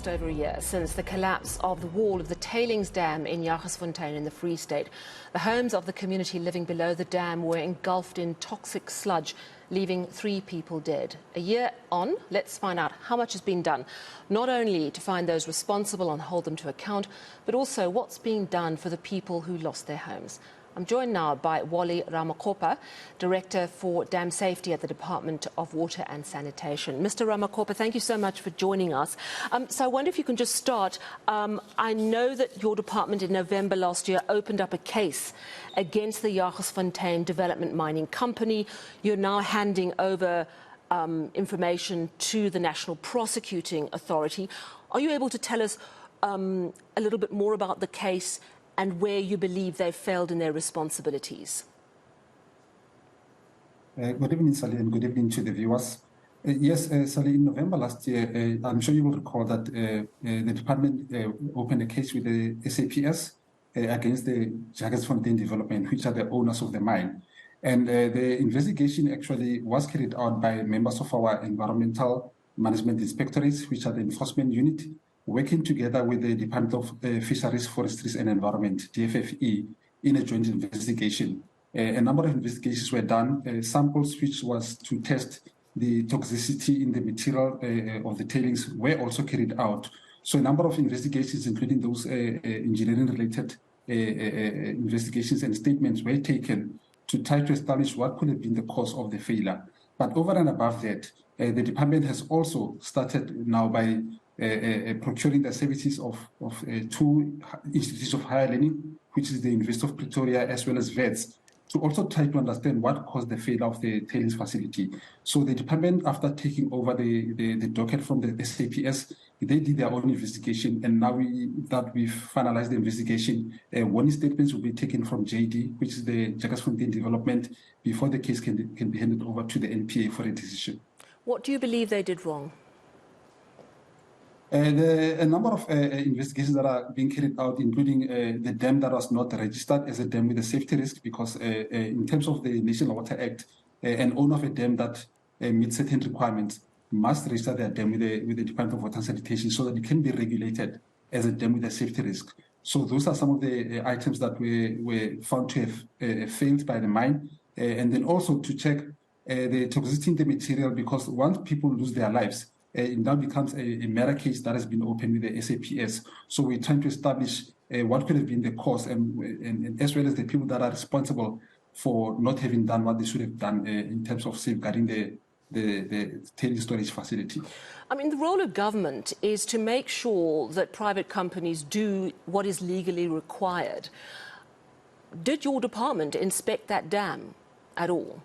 just over a year since the collapse of the wall of the tailings dam in Jagersfontein in the Free State. The homes of the community living below the dam were engulfed in toxic sludge, leaving 3 people dead. A year on, let's find out how much has been done, not only to find those responsible and hold them to account, but also what's being done for the people who lost their homes. I'm joined now by Wally Ramokopa, Director for Dam Safety at the Department of Water and Sanitation. Mr. Ramokopa, thank you so much for joining us. So I wonder if you can just start. I know that your department in November last year opened up a case against the Jagersfontein Development Mining Company. You're now handing over information to the National Prosecuting Authority. Are you able to tell us a little bit more about the case and where you believe they've failed in their responsibilities? Good evening, Sally, and good evening to the viewers. Yes, Sally, in November last year, I'm sure you will recall that the department opened a case with the SAPS against the Jagersfontein Development, which are the owners of the mine. And the investigation actually was carried out by members of our Environmental Management Inspectorates, which are the enforcement unit, working together with the Department of Fisheries, Forestries and Environment, DFFE, in a joint investigation. A number of investigations were done, samples which was to test the toxicity in the material of the tailings were also carried out. So a number of investigations, including those engineering-related investigations and statements, were taken to try to establish what could have been the cause of the failure. But over and above that, the department has also started now by procuring the services of 2 institutes of higher learning, which is the University of Pretoria as well as VETS, to also try to understand what caused the failure of the tailings facility. So the department, after taking over the docket from the SAPS, they did their own investigation, and now that we've finalized the investigation, warning statements will be taken from JD, which is the Jagersfontein Development, before the case can be handed over to the NPA for a decision. What do you believe they did wrong? A number of investigations that are being carried out, including the dam that was not registered as a dam with a safety risk, because in terms of the National Water Act, an owner of a dam that meets certain requirements must register their dam with the Department of Water and Sanitation so that it can be regulated as a dam with a safety risk. So those are some of the items that were found to have failed by the mine. And then also to check the toxicity in the material, because once people lose their lives, it now becomes a murder case that has been opened with the SAPS. So we're trying to establish what could have been the cause, and as well as the people that are responsible for not having done what they should have done in terms of safeguarding the tailings storage facility. I mean, the role of government is to make sure that private companies do what is legally required. Did your department inspect that dam at all?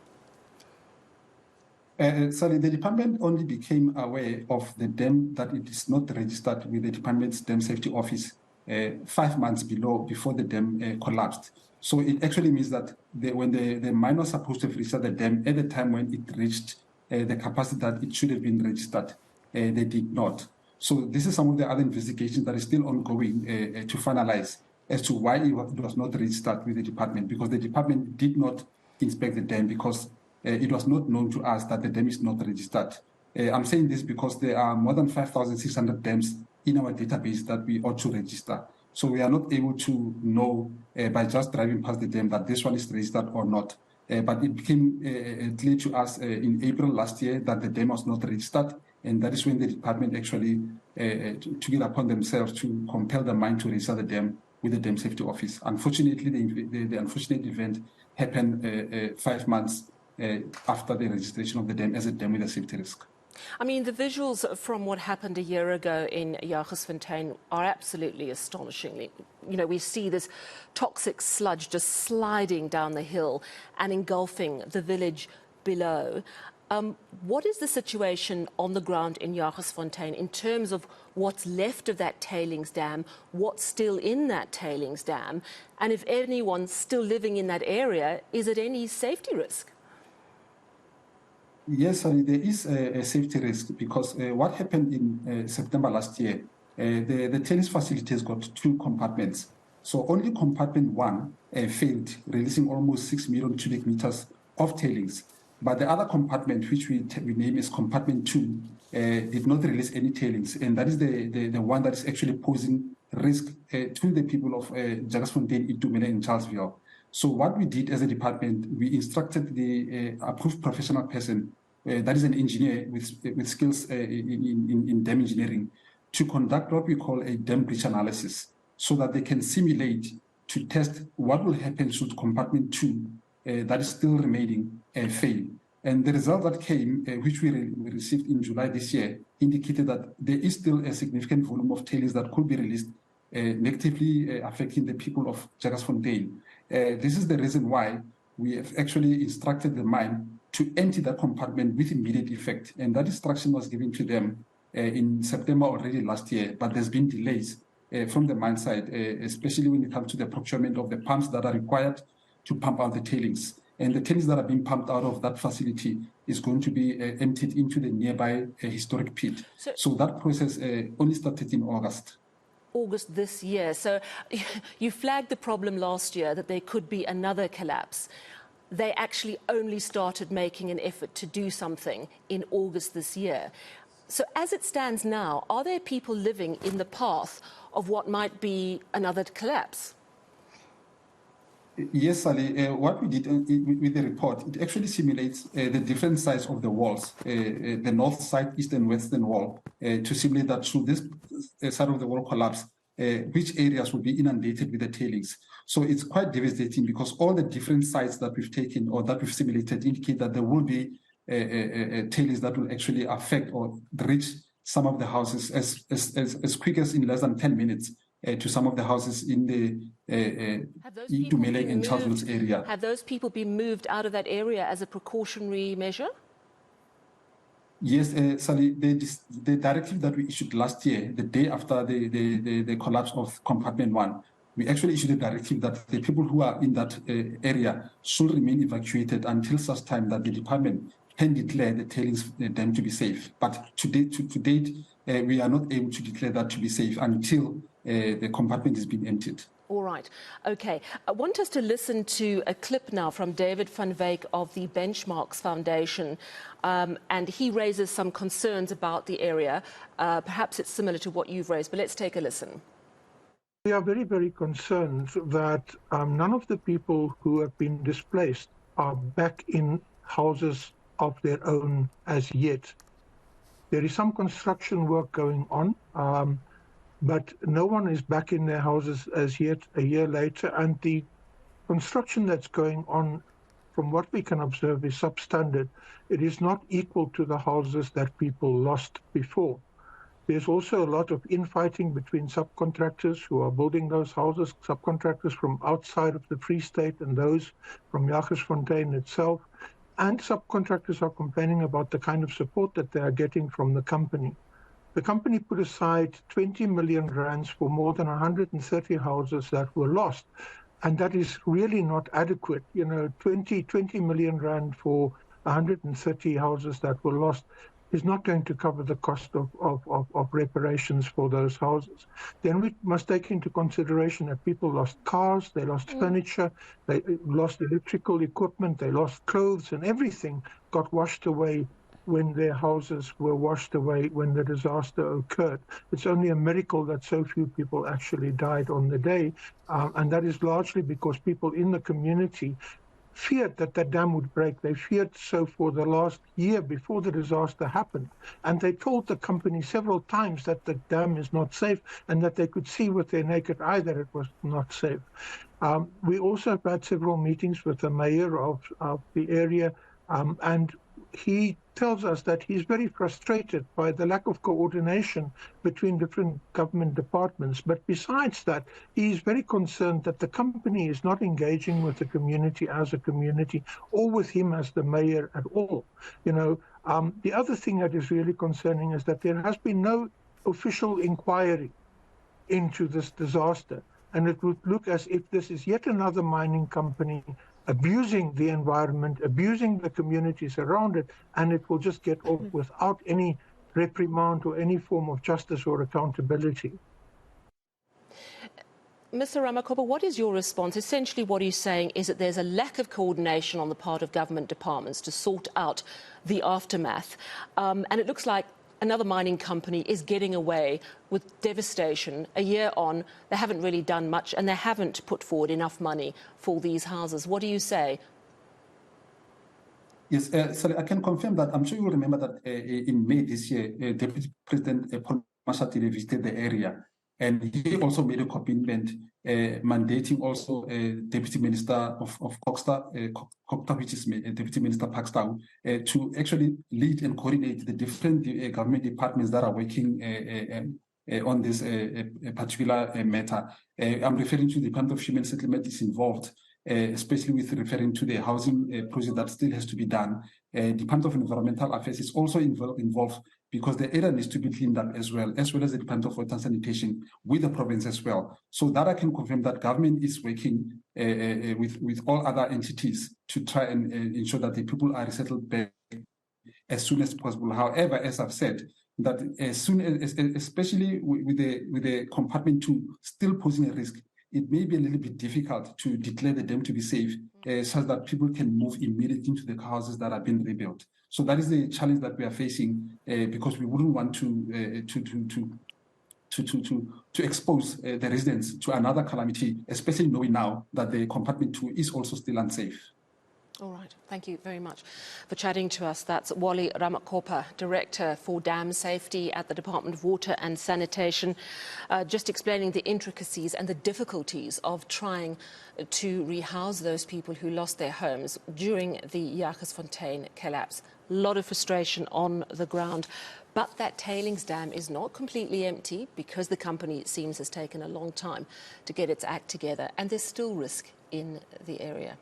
Sorry, the department only became aware of the dam that it is not registered with the department's dam safety office 5 months before the dam collapsed. So it actually means that when the mine was supposed to have registered the dam at the time when it reached the capacity that it should have been registered, they did not. So this is some of the other investigations that is still ongoing to finalize as to why it was not registered with the department, because the department did not inspect the dam because it was not known to us that the dam is not registered. I'm saying this because there are more than 5,600 dams in our database that we ought to register. So we are not able to know by just driving past the dam that this one is registered or not. But it became clear to us in April last year that the dam was not registered, and that is when the department actually took it upon themselves to compel the mine to register the dam with the dam safety office. Unfortunately, the unfortunate event happened 5 months after the registration of the dam as a dam with a safety risk. I mean, the visuals from what happened a year ago in Jagersfontein are absolutely astonishing. You know, we see this toxic sludge just sliding down the hill and engulfing the village below. What is the situation on the ground in Jagersfontein in terms of what's left of that tailings dam, what's still in that tailings dam, and if anyone's still living in that area, is at any safety risk? Yes, sorry, there is a safety risk because what happened in September last year, the tailings facility has got 2 compartments. So only compartment 1 failed, releasing almost 6 million cubic meters of tailings. But the other compartment, which we name as compartment 2, did not release any tailings, and that is the one that is actually posing risk to the people of Jagersfontein, Itumeleng, and Charlesville. So what we did as a department, we instructed the approved professional person, that is an engineer with skills in dam engineering, to conduct what we call a dam breach analysis, so that they can simulate to test what will happen should compartment 2 that is still remaining fail. And the result that came, which we received in July this year, indicated that there is still a significant volume of tailings that could be released, negatively affecting the people of Jagersfontein. This is the reason why we have actually instructed the mine to empty that compartment with immediate effect. And that instruction was given to them in September already last year, but there's been delays from the mine side, especially when it comes to the procurement of the pumps that are required to pump out the tailings. And the tailings that are being pumped out of that facility is going to be emptied into the nearby historic pit. So that process only started in August this year. So you flagged the problem last year that there could be another collapse. They actually only started making an effort to do something in August this year. So as it stands now, are there people living in the path of what might be another collapse? Yes, Sally. What we did with the report, it actually simulates the different sides of the walls, the north side, east and western wall, to simulate that should this side of the wall collapse, which areas will be inundated with the tailings. So it's quite devastating because all the different sites that we've taken or that we've simulated indicate that there will be tailings that will actually affect or reach some of the houses as quick as in less than 10 minutes. To some of the houses in the Itumeleng and Charlesville area. Have those people been moved out of that area as a precautionary measure? Yes, Sally, the directive that we issued last year, the day after the collapse of compartment 1, we actually issued a directive that the people who are in that area should remain evacuated until such time that the department can declare the tailings dam to be safe. But to date, we are not able to declare that to be safe until the compartment is being emptied. All right. Okay. I want us to listen to a clip now from David van Wyk of the Benchmarks Foundation. And he raises some concerns about the area. Perhaps it's similar to what you've raised, but let's take a listen. We are very, very concerned that none of the people who have been displaced are back in houses of their own as yet. There is some construction work going on, but no one is back in their houses as yet a year later. And the construction that's going on, from what we can observe, is substandard. It is not equal to the houses that people lost before. There's also a lot of infighting between subcontractors who are building those houses, subcontractors from outside of the Free State and those from Jagersfontein itself. And subcontractors are complaining about the kind of support that they are getting from the company. The company put aside 20 million rands for more than 130 houses that were lost. And that is really not adequate. You know, 20 million rand for 130 houses that were lost is not going to cover the cost of reparations for those houses. Then we must take into consideration that people lost cars, they lost furniture, they lost electrical equipment, they lost clothes, and everything got washed away when their houses were washed away when the disaster occurred. It's only a miracle that so few people actually died on the day, and that is largely because people in the community feared that that dam would break. They feared so for the last year before the disaster happened. And they told the company several times that the dam is not safe and that they could see with their naked eye that it was not safe. We also have had several meetings with the mayor of the area, and he tells us that he's very frustrated by the lack of coordination between different government departments. But besides that, he's very concerned that the company is not engaging with the community as a community or with him as the mayor at all. You know, the other thing that is really concerning is that there has been no official inquiry into this disaster. And it would look as if this is yet another mining company abusing the environment, abusing the communities around it, and it will just get off without any reprimand or any form of justice or accountability. Mr. Ramokopa, what is your response? Essentially what he's saying is that there's a lack of coordination on the part of government departments to sort out the aftermath. And it looks like another mining company is getting away with devastation. A year on, they haven't really done much, and they haven't put forward enough money for these houses. What do you say? Yes, sorry, I can confirm that. I'm sure you will remember that in May this year, Deputy President Paul Mashatile visited the area, and he also made a commitment mandating also Deputy Minister of Kokta, which is Deputy Minister Pakstow, to actually lead and coordinate the different government departments that are working on this particular matter. I'm referring to the Department of Human Settlement is involved, especially with referring to the housing project that still has to be done. Department of Environmental Affairs is also involved because the area needs to be cleaned up as well as the Department of Water and Sanitation with the province as well. So that I can confirm that government is working with all other entities to try and ensure that the people are resettled back as soon as possible. However, as I've said, that as soon as, especially with the compartment 2 still posing a risk, it may be a little bit difficult to declare the dam to be safe, such that people can move immediately into the houses that are being rebuilt. So that is the challenge that we are facing, because we wouldn't want to expose the residents to another calamity, especially knowing now that the compartment 2 is also still unsafe. All right. Thank you very much for chatting to us. That's Wally Ramokopa, Director for Dam Safety at the Department of Water and Sanitation, just explaining the intricacies and the difficulties of trying to rehouse those people who lost their homes during the Jagersfontein collapse. A lot of frustration on the ground. But that tailings dam is not completely empty because the company, it seems, has taken a long time to get its act together, and there's still risk in the area.